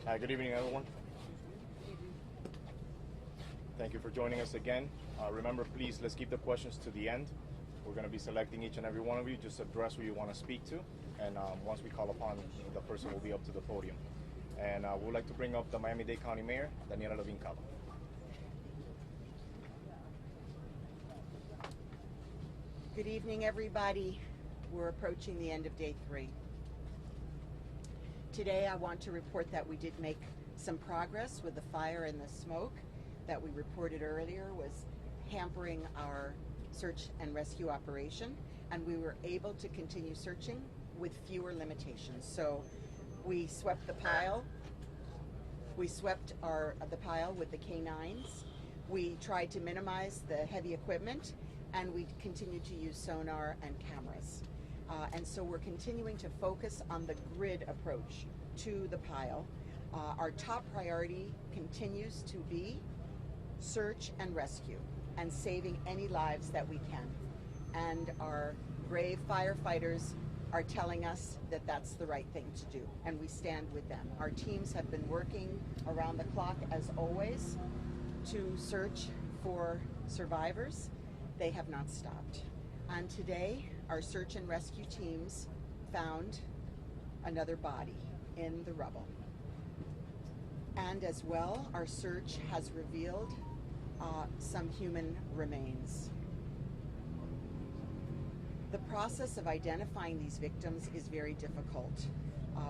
Good evening, everyone. Thank you for joining us again. Remember, please, let's keep the questions to the end. We're going to be selecting each and every one of you. Just address who you want to speak to. And once we call upon, the person will be up to the podium. And we'd like to bring up the Miami-Dade County Mayor, Daniela Levine Cava. Good evening, everybody. We're approaching the end of day 3. Today, I want to report that we did make some progress with the fire and the smoke that we reported earlier was hampering our search and rescue operation, and we were able to continue searching with fewer limitations. So we swept the pile. We swept the pile with the K9s. We tried to minimize the heavy equipment, and we continued to use sonar and cameras. And so we're continuing to focus on the grid approach to the pile. Our top priority continues to be search and rescue and saving any lives that we can. And our brave firefighters are telling us that that's the right thing to do, and we stand with them. Our teams have been working around the clock, as always, to search for survivors. They have not stopped. And today, our search and rescue teams found another body in the rubble. And as well, our search has revealed some human remains. The process of identifying these victims is very difficult.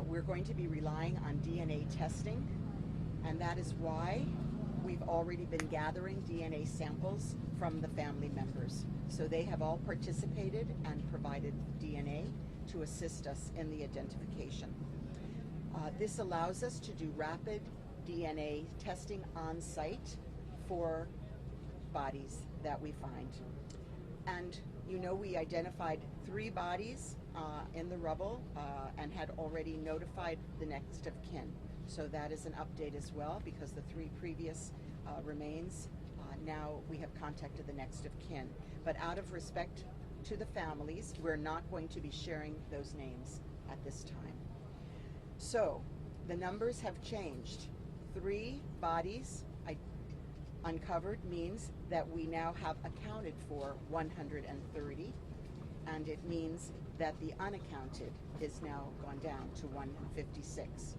We're going to be relying on DNA testing, and that is why we've already been gathering DNA samples from the family members. So they have all participated and provided DNA to assist us in the identification. This allows us to do rapid DNA testing on site for bodies that we find. And you know, we identified 3 bodies in the rubble and had already notified the next of kin. So that is an update as well, because the 3 previous remains, now we have contacted the next of kin. But out of respect to the families, we're not going to be sharing those names at this time. So the numbers have changed. 3 bodies uncovered means that we now have accounted for 130, and it means that the unaccounted is now gone down to 156.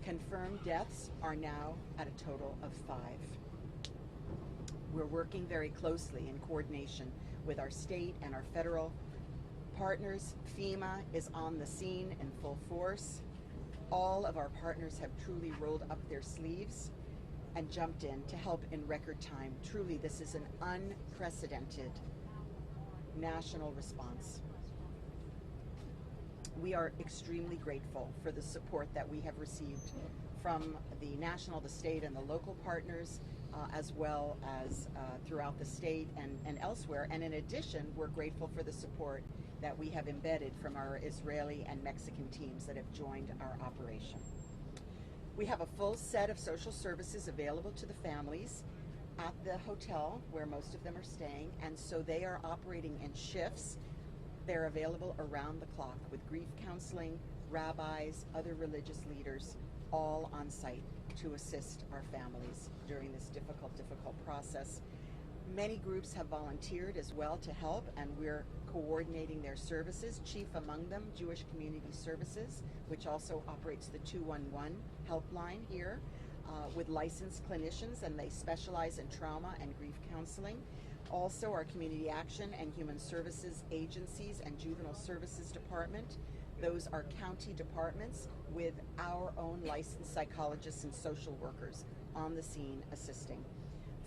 Confirmed deaths are now at a total of 5. We're working very closely in coordination with our state and our federal partners. FEMA is on the scene in full force. All of our partners have truly rolled up their sleeves and jumped in to help in record time. Truly, this is an unprecedented national response. We are extremely grateful for the support that we have received from the national, the state, and the local partners, as well as throughout the state and elsewhere. And in addition, we're grateful for the support that we have embedded from our Israeli and Mexican teams that have joined our operation. We have a full set of social services available to the families at the hotel where most of them are staying, and so they are operating in shifts. They're available around the clock with grief counseling, rabbis, other religious leaders, all on site to assist our families during this difficult process. Many groups have volunteered as well to help, and we're coordinating their services, chief among them Jewish Community Services, which also operates the 211 helpline here with licensed clinicians, and they specialize in trauma and grief counseling. Also, our Community Action and Human Services agencies and Juvenile Services Department. Those are county departments with our own licensed psychologists and social workers on the scene assisting.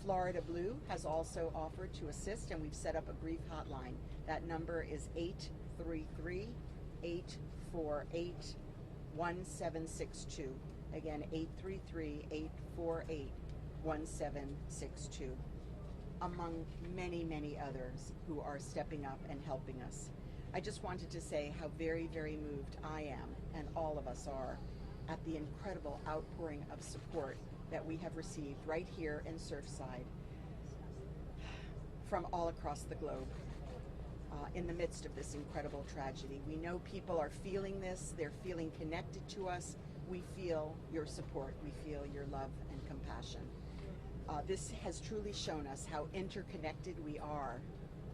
Florida Blue has also offered to assist, and we've set up a grief hotline. That number is 833-848-1762. Again, 833-848-1762. Among many, many others who are stepping up and helping us. I just wanted to say how very, very moved I am, and all of us are, at the incredible outpouring of support that we have received right here in Surfside from all across the globe in the midst of this incredible tragedy. We know people are feeling this, they're feeling connected to us, we feel your support, we feel your love and compassion. This has truly shown us how interconnected we are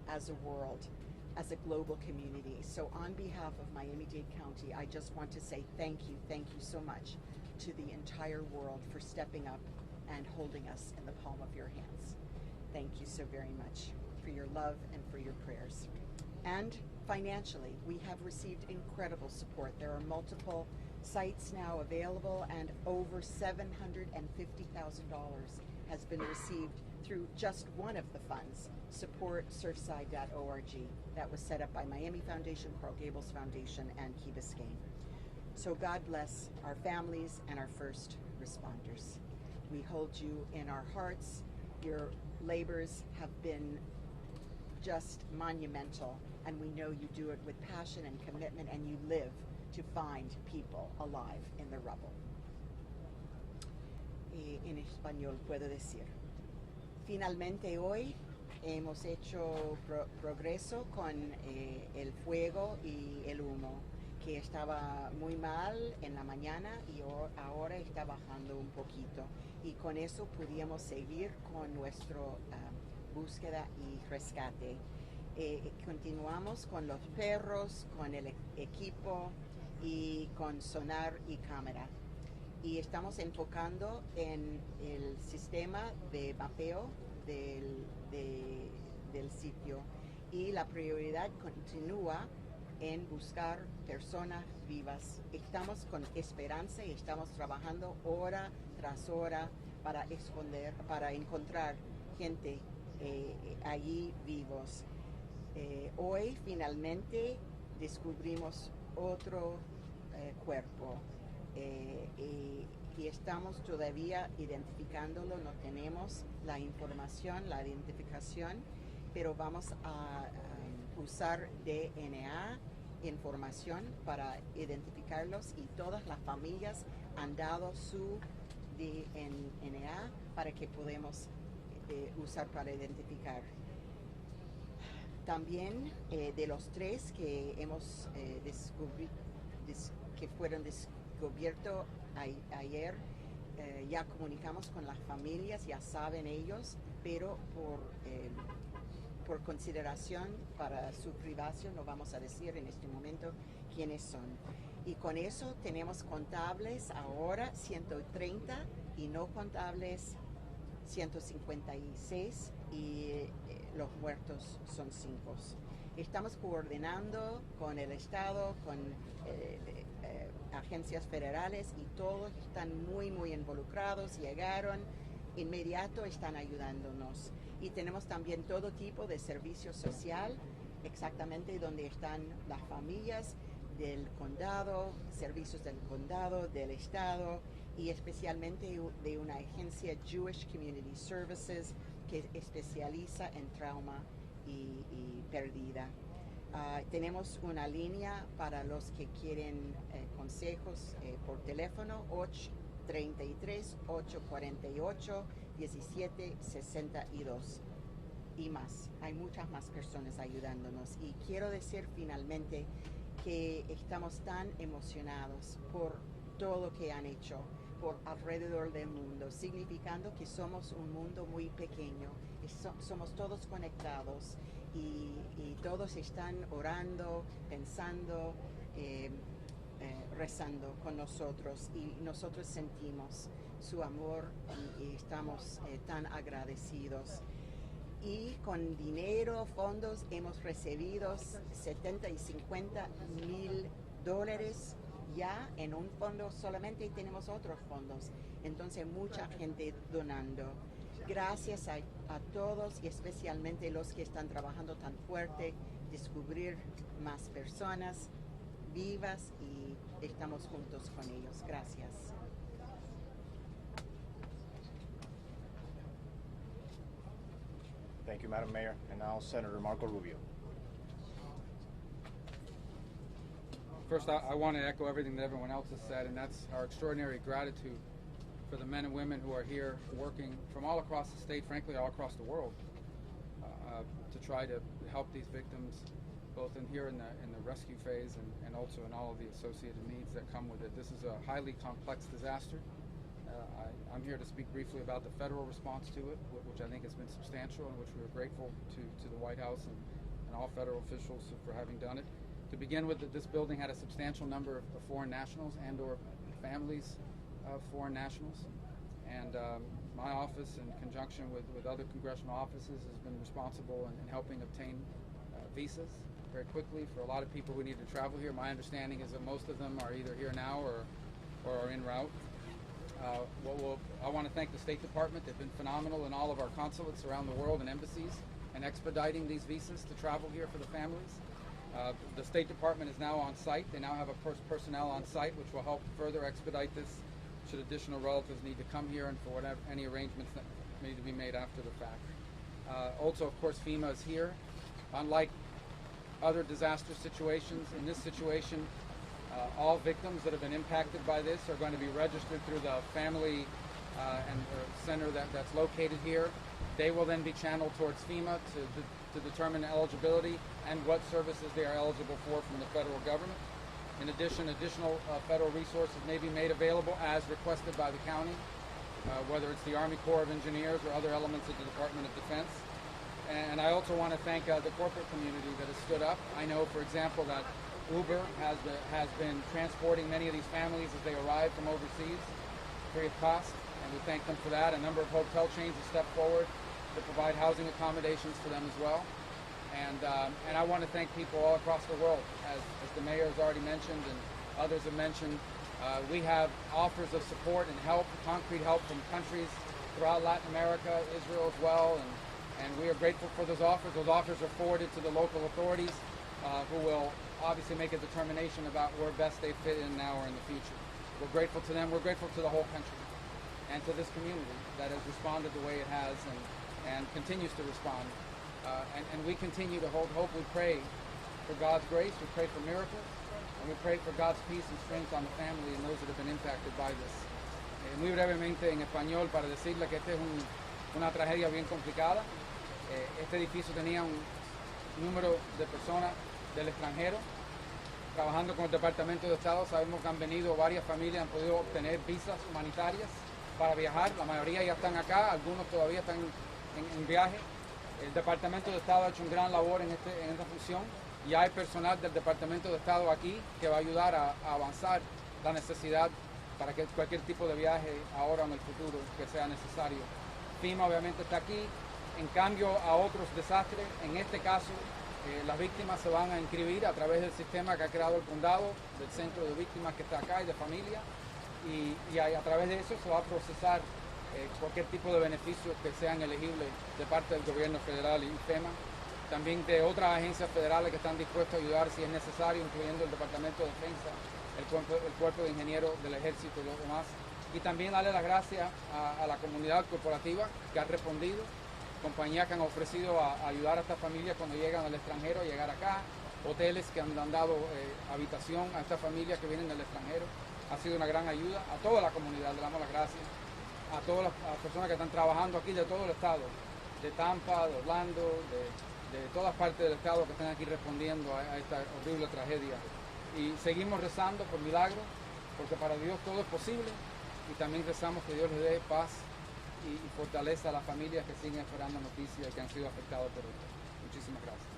as a world, as a global community. So on behalf of Miami-Dade County, I just want to say thank you so much to the entire world for stepping up and holding us in the palm of your hands. Thank you so very much for your love and for your prayers. And financially, we have received incredible support. There are multiple sites now available, and over $750,000 has been received through just one of the funds, supportsurfside.org, that was set up by Miami Foundation, Coral Gables Foundation, and Key Biscayne. So God bless our families and our first responders. We hold you in our hearts. Your labors have been just monumental, and we know you do it with passion and commitment, and you live to find people alive in the rubble. En español puedo decir, finalmente hoy hemos hecho progreso con el fuego y el humo, que estaba muy mal en la mañana y ahora está bajando un poquito, y con eso pudimos seguir con nuestra búsqueda y rescate. Continuamos con los perros, con el equipo y con sonar y cámara. Y estamos enfocando en el sistema de mapeo del sitio, y la prioridad continúa en buscar personas vivas. Estamos con esperanza y estamos trabajando hora tras hora para encontrar gente allí vivos. Hoy finalmente descubrimos otro cuerpo, y estamos todavía identificándolo. No tenemos la información, la identificación, pero vamos a usar DNA información para identificarlos, y todas las familias han dado su DNA para que podamos usar para identificar. También de los 3 que hemos que fueron descubiertos ayer, ya comunicamos con las familias, ya saben ellos, pero por consideración para su privacidad no vamos a decir en este momento quiénes son. Y con eso tenemos contables ahora 130 y no contables 156, y los muertos son 5. Estamos coordinando con el Estado, con agencias federales, y todos están muy involucrados. Llegaron inmediato, están ayudándonos. Y tenemos también todo tipo de servicio social, exactamente donde están las familias del condado, servicios del condado, del estado, y especialmente de una agencia, Jewish Community Services, que especializa en trauma y pérdida. Tenemos una línea para los que quieren consejos por teléfono, 833-848-1762 y más. Hay muchas más personas ayudándonos, y quiero decir finalmente que estamos tan emocionados por todo lo que han hecho por alrededor del mundo, significando que somos un mundo muy pequeño, somos todos conectados, y todos están orando, pensando, rezando con nosotros, y nosotros sentimos su amor, y estamos tan agradecidos. Y con dinero, fondos, hemos recibido $70 y $50 mil ya en un fondo solamente, y tenemos otros fondos. Entonces mucha gente donando. Gracias a todos, y especialmente los que están trabajando tan fuerte, descubrir más personas vivas, y estamos juntos con ellos. Gracias. Thank you, Madam Mayor. And now Senator Marco Rubio. First, I want to echo everything that everyone else has said, and that's our extraordinary gratitude for the men and women who are here working from all across the state, frankly, all across the world, to try to help these victims, both in here in the rescue phase and also in all of the associated needs that come with it. This is a highly complex disaster. I'm here to speak briefly about the federal response to it, which I think has been substantial and which we are grateful to the White House and all federal officials for having done it. To begin with, this building had a substantial number of foreign nationals and or families of foreign nationals. And my office, in conjunction with other congressional offices, has been responsible in helping obtain visas very quickly for a lot of people who need to travel here. My understanding is that most of them are either here now or are en route. I want to thank the State Department. They've been phenomenal in all of our consulates around the world and embassies and expediting these visas to travel here for the families. The State Department is now on site. They now have a personnel on site, which will help further expedite this should additional relatives need to come here and for whatever any arrangements that need to be made after the fact. Also, of course, FEMA is here. Unlike other disaster situations, in this situation, all victims that have been impacted by this are going to be registered through the family center that's located here. They will then be channeled towards FEMA to determine eligibility and what services they are eligible for from the federal government. In addition, additional federal resources may be made available as requested by the county, whether it's the Army Corps of Engineers or other elements of the Department of Defense. And I also want to thank the corporate community that has stood up. I know, for example, that Uber has been transporting many of these families as they arrive from overseas free of cost, and we thank them for that. A number of hotel chains have stepped forward to provide housing accommodations for them as well. And I want to thank people all across the world. As the mayor has already mentioned and others have mentioned, we have offers of support and help, concrete help from countries throughout Latin America, Israel as well, and we are grateful for those offers. Those offers are forwarded to the local authorities who will obviously make a determination about where best they fit in now or in the future. We're grateful to them. We're grateful to the whole country and to this community that has responded the way it has and continues to respond. And we continue to hold hope. We pray for God's grace. We pray for miracles. And we pray for God's peace and strength on the family and those that have been impacted by this. Muy brevemente en español para decirle que esta es una tragedia bien complicada. Este edificio tenía un número de personas del extranjero. Trabajando con el Departamento de Estado, sabemos que han venido varias familias, han podido obtener visas humanitarias para viajar. La mayoría ya están acá, algunos todavía están en viaje. El Departamento de Estado ha hecho un gran labor en esta función y hay personal del Departamento de Estado aquí que va a ayudar a avanzar la necesidad para que cualquier tipo de viaje ahora o en el futuro que sea necesario. FEMA obviamente está aquí. En cambio a otros desastres, en este caso las víctimas se van a inscribir a través del sistema que ha creado el condado, del centro de víctimas que está acá y de familia, y a través de eso se va a procesar cualquier tipo de beneficios que sean elegibles de parte del gobierno federal y FEMA, también de otras agencias federales que están dispuestas a ayudar si es necesario, incluyendo el Departamento de Defensa, el Cuerpo de Ingenieros del Ejército y los demás. Y también darle las gracias a la comunidad corporativa que ha respondido, compañías que han ofrecido a ayudar a estas familias cuando llegan al extranjero, a llegar acá, hoteles que han dado habitación a estas familias que vienen del extranjero. Ha sido una gran ayuda a toda la comunidad, le damos las gracias. A todas las personas que están trabajando aquí de todo el estado, de Tampa, de Orlando, de todas partes del estado que están aquí respondiendo a esta horrible tragedia. Y seguimos rezando por milagros, porque para Dios todo es posible, y también rezamos que Dios les dé paz y fortaleza a las familias que siguen esperando noticias y que han sido afectadas por esto. Muchísimas gracias.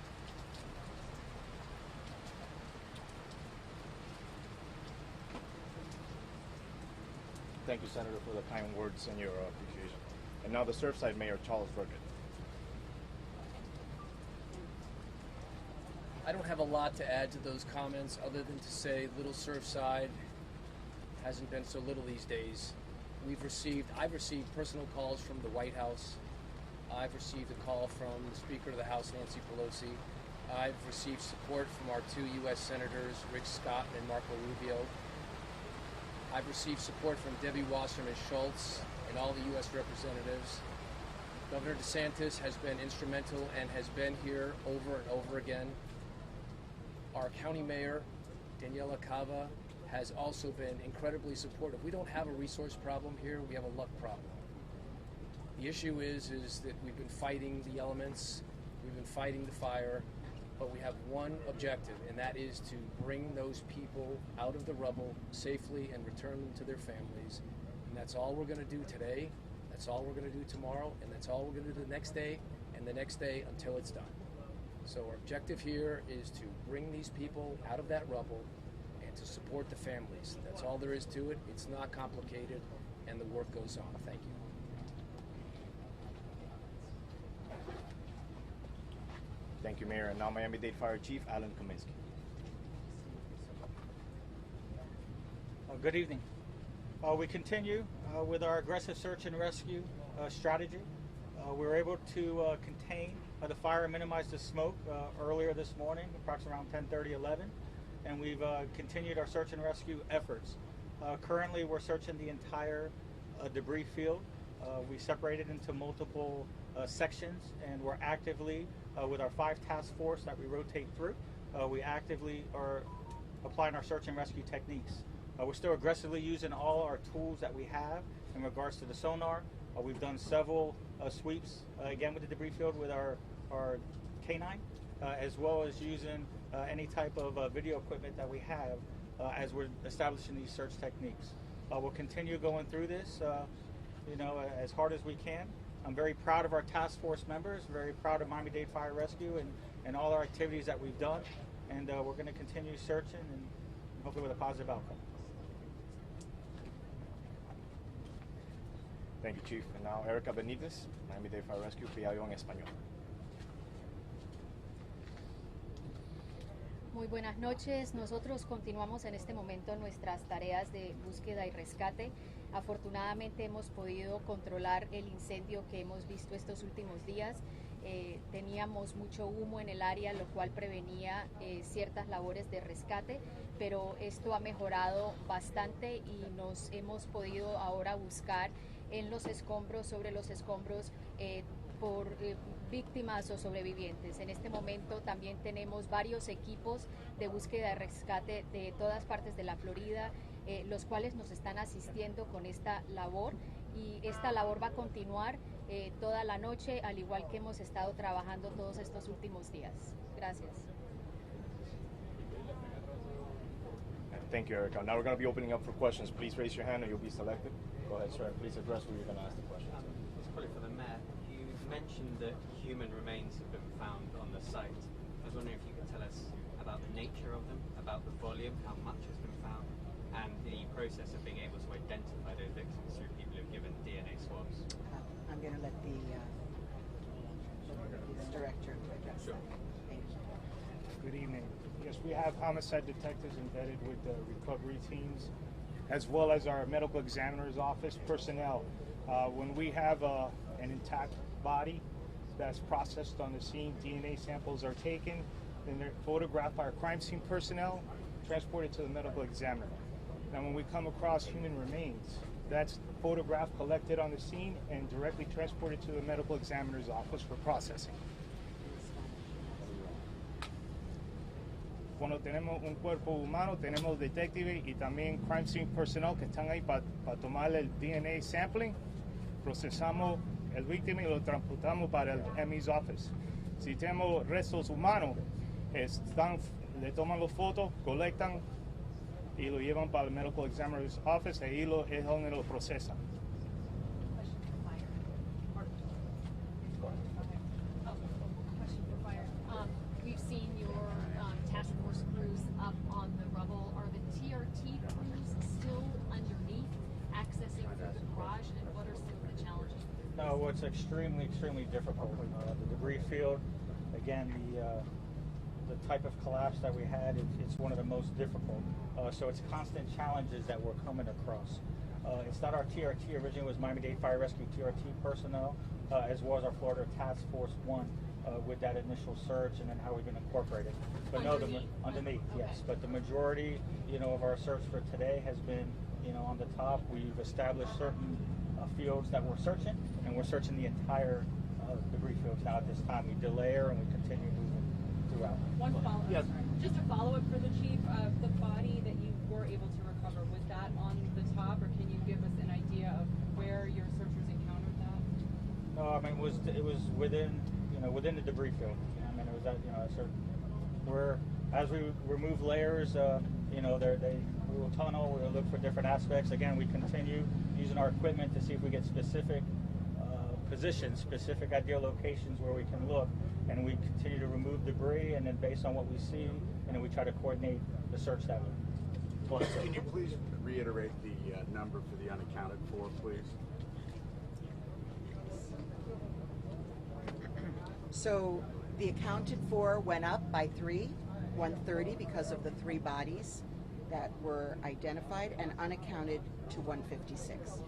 Thank you, Senator, for the kind words and your appreciation. And now the Surfside Mayor, Charles Burkett. I don't have a lot to add to those comments other than to say Little Surfside hasn't been so little these days. I've received personal calls from the White House. I've received a call from the Speaker of the House, Nancy Pelosi. I've received support from our two U.S. Senators, Rick Scott and Marco Rubio. I've received support from Debbie Wasserman Schultz and all the U.S. representatives. Governor DeSantis has been instrumental and has been here over and over again. Our county mayor, Daniela Cava, has also been incredibly supportive. We don't have a resource problem here, we have a luck problem. The issue is that we've been fighting the elements, we've been fighting the fire, but we have one objective, and that is to bring those people out of the rubble safely and return them to their families. And that's all we're going to do today, that's all we're going to do tomorrow, and that's all we're going to do the next day and the next day until it's done. So our objective here is to bring these people out of that rubble and to support the families. That's all there is to it. It's not complicated, and the work goes on. Thank you. Thank you, Mayor. And now Miami-Dade Fire Chief Alan Kaminsky. Good evening. We continue with our aggressive search and rescue strategy. We were able to contain the fire and minimize the smoke earlier this morning, approximately around 10:30, 11, and we've continued our search and rescue efforts. Currently, we're searching the entire debris field. We separated into multiple sections, and we're actively, with our 5 task force that we rotate through, we actively are applying our search and rescue techniques. We're still aggressively using all our tools that we have in regards to the sonar. We've done several sweeps, again with the debris field with our K9, as well as using any type of video equipment that we have as we're establishing these search techniques. We'll continue going through this, as hard as we can. I'm very proud of our task force members, very proud of Miami-Dade Fire Rescue and all our activities that we've done. And we're going to continue searching and hopefully with a positive outcome. Thank you, Chief. And now Erica Benitez, Miami-Dade Fire Rescue, PIO en español. Muy buenas noches. Nosotros continuamos en este momento nuestras tareas de búsqueda y rescate. Afortunadamente hemos podido controlar el incendio que hemos visto estos últimos días. Teníamos mucho humo en el área, lo cual prevenía ciertas labores de rescate, pero esto ha mejorado bastante y nos hemos podido ahora buscar en los escombros, sobre los escombros, por víctimas o sobrevivientes. En este momento también tenemos varios equipos de búsqueda y rescate de todas partes de la Florida, los cuales nos están asistiendo con esta labor, y esta labor va a continuar toda la noche, al igual que hemos estado trabajando todos estos últimos días. Gracias. Thank you, Erica. Now we're going to be opening up for questions. Please raise your hand and you'll be selected. Go ahead, sir, and please address who you're going to ask the question. It's probably for the Mayor. You mentioned that human remains have been found on the site. I was wondering if you could tell us about the nature of them, about the volume, how much has been found, and the process of being able to identify those victims through people who've given DNA swabs. I'm going to let the director address that. Thank you. Good evening. Yes, we have homicide detectives embedded with the recovery teams, as well as our medical examiner's office personnel. When we have an intact body that's processed on the scene, DNA samples are taken, then they're photographed by our crime scene personnel, transported to the medical examiner. Now when we come across human remains, that's photographed, collected on the scene, and directly transported to the medical examiner's office for processing. Cuando tenemos un cuerpo humano, tenemos detectives y también crime scene personnel que están ahí para tomar el DNA sampling. Procesamos el víctima y lo transportamos para el ME's office. Si tenemos restos humanos, le toman las fotos, colectan y lo llevan para el medical examiner's office, ahí es donde lo procesan. We've seen your task force crews up on the rubble. Are the TRT crews still underneath, accessing through the garage, and what are some of the challenges? No, it's extremely difficult. The debris field, again, the type of collapse that we had, it's one of the most difficult. So it's constant challenges that we're coming across. It's not our TRT. Originally it was Miami-Dade Fire Rescue TRT personnel, as well as our Florida Task Force 1 with that initial search, and then how we've been incorporated. But Underneath. no, underneath, Okay. yes. But the majority, of our search for today has been, on the top. We've established certain fields that we're searching, and we're searching the entire debris fields now at this time. We delay her and we continue moving throughout. One follow-up. Yes. Just a follow-up for the chief. The body that you were able to recover, was that on the top, or can you give us an idea of where your searchers encountered that? No, I mean it was within the debris field. I mean it was at a certain as we remove layers, we will tunnel, we will look for different aspects. Again, we continue using our equipment to see if we get specific positions, specific ideal locations where we can look, and we continue to remove debris, and then based on what we see, and then we try to coordinate the search that way. Go ahead, sir. Can you please reiterate the number for the unaccounted for, please? So the accounted for went up by 130 because of the 3 bodies that were identified, and unaccounted to 156.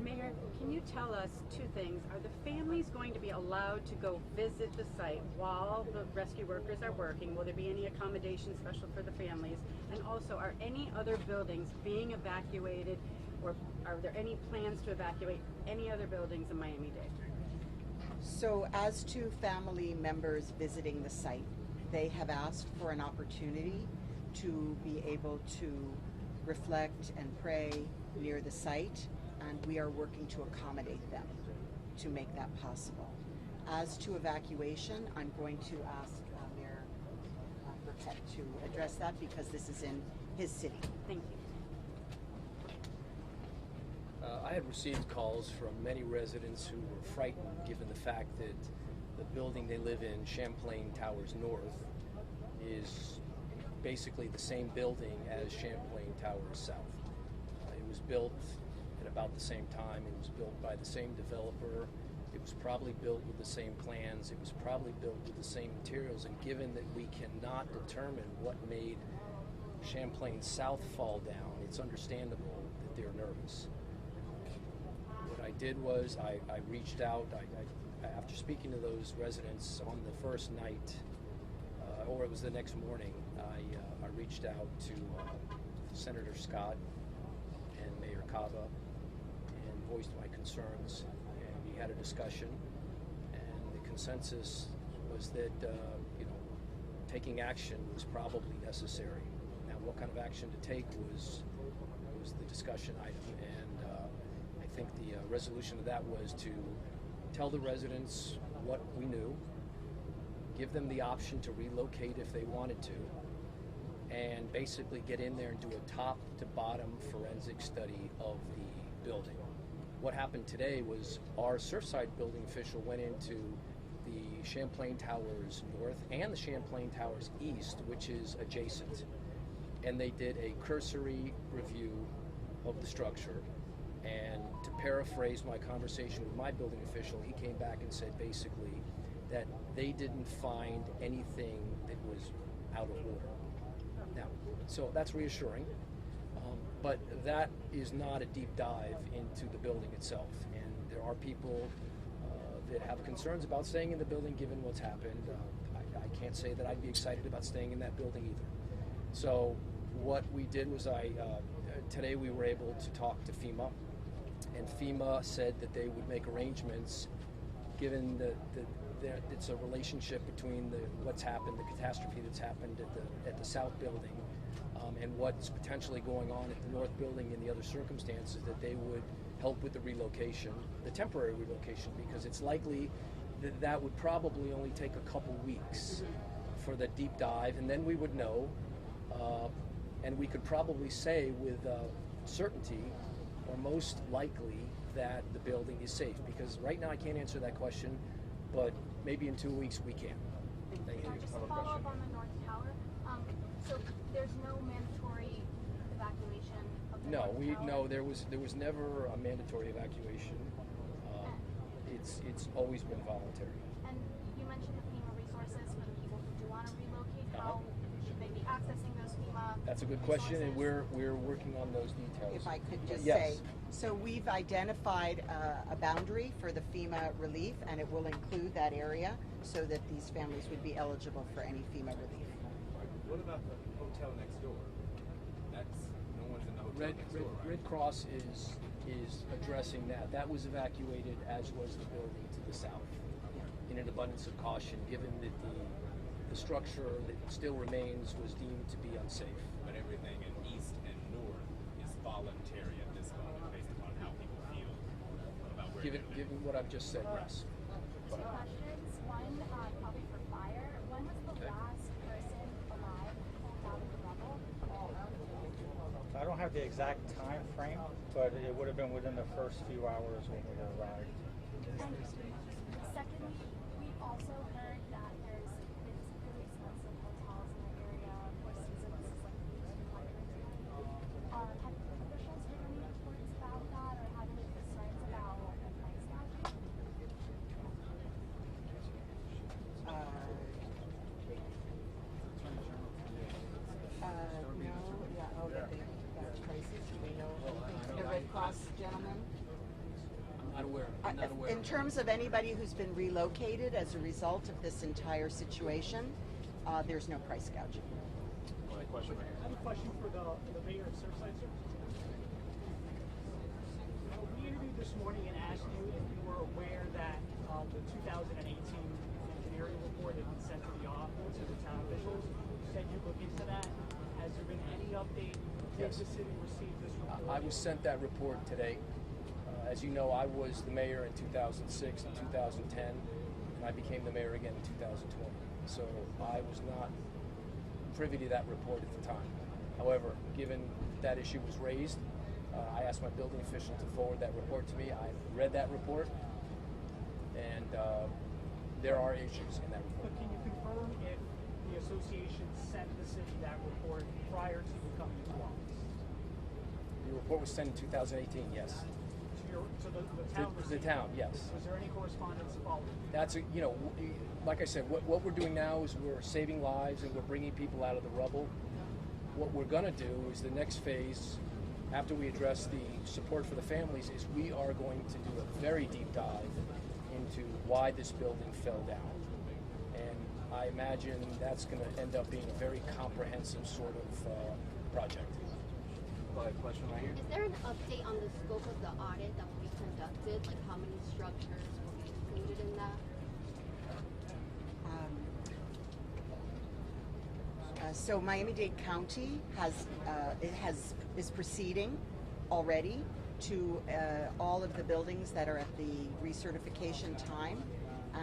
Mayor, can you tell us 2 things? Are the families going to be allowed to go visit the site while the rescue workers are working? Will there be any accommodation special for the families? And also, are any other buildings being evacuated, or are there any plans to evacuate any other buildings in Miami-Dade? So as to family members visiting the site, they have asked for an opportunity to be able to reflect and pray near the site, and we are working to accommodate them to make that possible. As to evacuation, I'm going to ask Mayor Burkett to address that because this is in his city. Thank you. I had received calls from many residents who were frightened given the fact that the building they live in, Champlain Towers North, is basically the same building as Champlain Towers South. It was built at about the same time. It was built by the same developer. It was probably built with the same plans. It was probably built with the same materials. And given that we cannot determine what made Champlain South fall down, it's understandable that they're nervous. What I did was I reached out. After speaking to those residents on the first night, or it was the next morning, I reached out to Senator Scott and Mayor Cava and voiced my concerns, and we had a discussion, and the consensus was that taking action was probably necessary. Now, what kind of action to take was the discussion item, and I think the resolution of that was to tell the residents what we knew, give them the option to relocate if they wanted to, and basically get in there and do a top to bottom forensic study of the building. What happened today was our Surfside building official went into the Champlain Towers North and the Champlain Towers East, which is adjacent, and they did a cursory review of the structure. And to paraphrase my conversation with my building official, he came back and said basically that they didn't find anything that was out of order. Now, so that's reassuring, but that is not a deep dive into the building itself. And there are people that have concerns about staying in the building given what's happened. I can't say that I'd be excited about staying in that building either. So what we did was today we were able to talk to FEMA, and FEMA said that they would make arrangements given that it's a relationship between what's happened, the catastrophe that's happened at the South building, and what's potentially going on at the North building in the other circumstances, that they would help with the relocation, the temporary relocation, because it's likely that would probably only take a couple weeks for the deep dive, and then we would know, and we could probably say with certainty, or most likely, that the building is safe. Because right now I can't answer that question, but maybe in 2 weeks we can. Thank you. Just to follow up on the North Tower, so there's no mandatory evacuation of the North Tower? No, there was never a mandatory evacuation. It's always been voluntary. And you mentioned the FEMA resources for the people who do want to relocate. How should they be accessing those FEMA That's a good question, and we're working on those details. If I could just Yes. say, so we've identified a boundary for the FEMA relief, and it will include that area so that these families would be eligible for any FEMA relief. What about the hotel next door? That's no one's in the hotel next door, right? Red Cross is addressing that. That was evacuated, as was the building to the south, in an abundance of caution, given that the structure that still remains was deemed to be unsafe. But everything in east and north is voluntary at this moment, based upon how people feel about where Given what I've just said, yes. Two questions. One, probably for fire. When was the last person have the exact time frame, but it would have been within the first few hours when we arrived. And secondly, we've also heard that there's really expensive hotels in the area for season this is like have officials heard any reports about that or have any concerns about price gouging? The Red Cross gentleman? I'm not aware. In terms of anybody who's been relocated as a result of this entire situation, there's no price gouging. Question. I have a question for the mayor of Surfside, sir. We interviewed this morning and asked you if you were aware that the 2018 engineering report had been sent to the town officials. You said you'd look into that. Has there been any update? Did the city receive this report? I was sent that report today. As you know, I was the mayor in 2006 and 2010, and I became the mayor again in 2020. So I was not privy to that report at the time. However, given that issue was raised, I asked my building official to forward that report to me. I read that report, and there are issues in that report. But can you confirm if the association sent the city that report prior to you coming into office? The report was sent in 2018, yes. So the town The town, yes. Was there any correspondence following? That's like I said, what we're doing now is we're saving lives and we're bringing people out of the rubble. What we're going to do is the next phase, after we address the support for the families, is we are going to do a very deep dive into why this building fell down. And I imagine that's going to end up being a very comprehensive sort of project. Question right here. Is there an update on the scope of the audit that will be conducted? Like how many structures will be included in that? So Miami-Dade County is proceeding already to all of the buildings that are at the recertification time,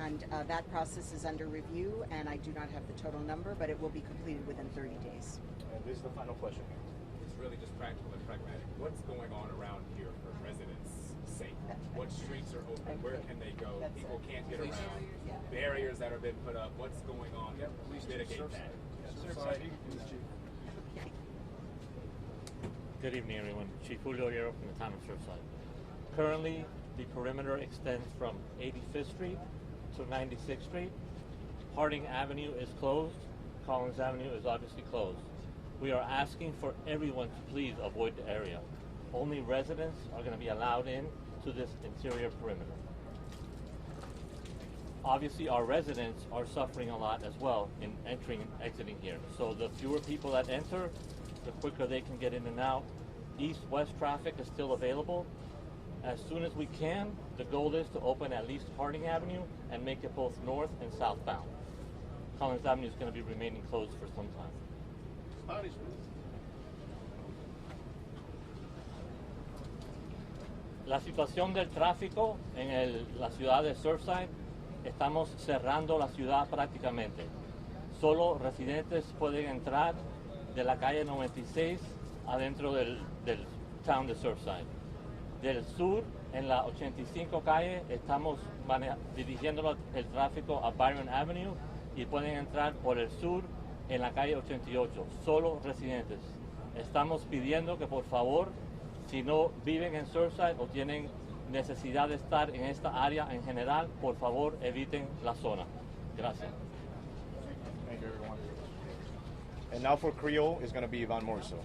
and that process is under review, and I do not have the total number, but it will be completed within 30 days. And this is the final question. It's really just practical and pragmatic. What's going on around here for residents' sake? What streets are open? Where can they go? People can't get around. Barriers that have been put up. What's going on? Mitigate that. Good evening, everyone. Chief Julio Hierro from the town of Surfside. Currently, the perimeter extends from 85th Street to 96th Street. Harding Avenue is closed. Collins Avenue is obviously closed. We are asking for everyone to please avoid the area. Only residents are going to be allowed in to this interior perimeter. Obviously, our residents are suffering a lot as well in entering and exiting here. So the fewer people that enter, the quicker they can get in and out. East-west traffic is still available. As soon as we can, the goal is to open at least Harding Avenue and make it both north and southbound. Collins Avenue is going to be remaining closed for some time. La situación del tráfico en la ciudad de Surfside, estamos cerrando la ciudad prácticamente. Solo residentes pueden entrar de la calle 96 adentro del town de Surfside. Del sur, en la 85 calle, estamos dirigiendo el tráfico a Byron Avenue y pueden entrar por el sur en la calle 88, solo residentes. Estamos pidiendo que por favor, si no viven en Surfside o tienen necesidad de estar en esta área en general, por favor eviten la zona. Gracias. Thank you, everyone. And now for Creole is going to be Ivan Morso.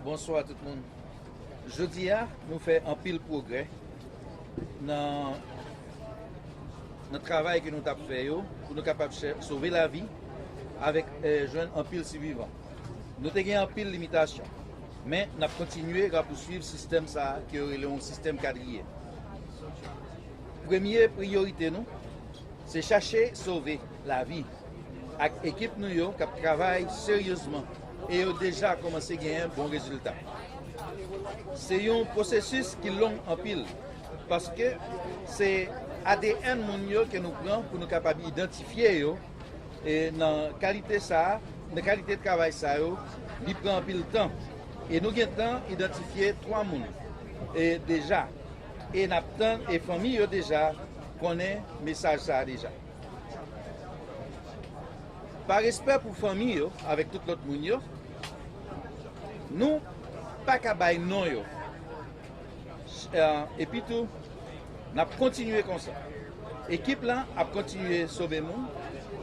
Bonsoir tout le monde. Jeudi, nous faisons un pile progrès dans notre travail que nous avons fait pour nous capables de sauver la vie avec un pile survivant. Nous avons un pile limitation, mais nous avons continué à poursuivre le système qui est un système quadrillé. Première priorité, c'est chercher à sauver la vie avec l'équipe qui travaille sérieusement et a déjà commencé à gagner un bon résultat. C'est un processus qui est long en pile parce que c'est ADN moun yo que nous prenons pour nous capables d'identifier yo et dans qualité ça, dans qualité de travail ça yo, il prend un pile temps et nous avons temps identifier 3 moun et déjà et n'a temps et famille yo déjà connaît message ça déjà. Par respect pour famille yo, avec tout l'autre moun yo, nous pas qu'à bay non yo. Et puis tout, nous avons continué comme ça. L'équipe là a continué à sauver moun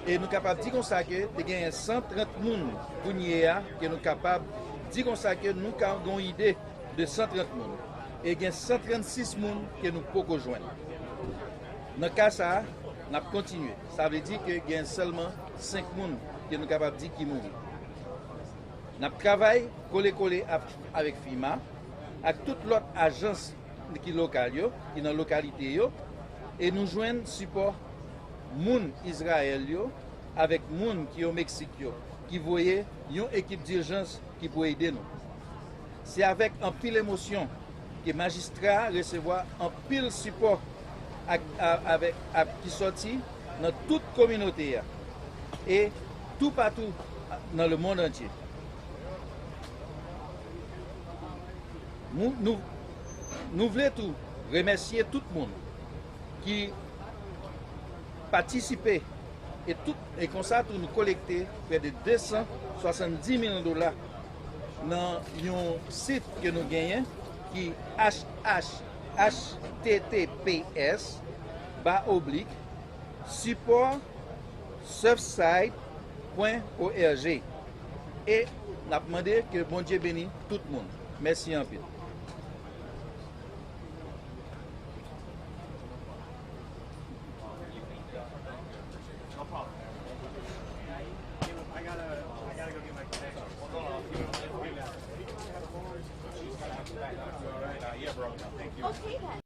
et nous sommes capables de dire comme ça que il y a 130 moun pour nous que nous capables de dire comme ça que nous avons une idée de 130 moun et il y a 136 moun que nous pouvons joindre. Dans le cas ça, nous avons continué. Ça veut dire qu'il y a seulement 5 moun que nous sommes capables de dire qui mourent. Nous travaillons collé avec FIMA, avec toute l'autre agence qui est locale, qui est dans la localité, et nous joignons support moun Israël avec moun qui est au Mexique, qui voyait une équipe d'urgence qui peut aider nous. C'est avec un pile émotion que les magistrats recevoir un pile support qui sortit dans toute communauté et tout partout dans le monde entier. Nous voulons tout remercier tout le monde qui participait et comme ça nous collecter près de 270 millions de dollars dans un site que nous gagnons qui https://support surfside.org et nous avons demandé que bon Dieu bénisse tout le monde. Merci un peu. Yeah, bro. Thank you. Okay then.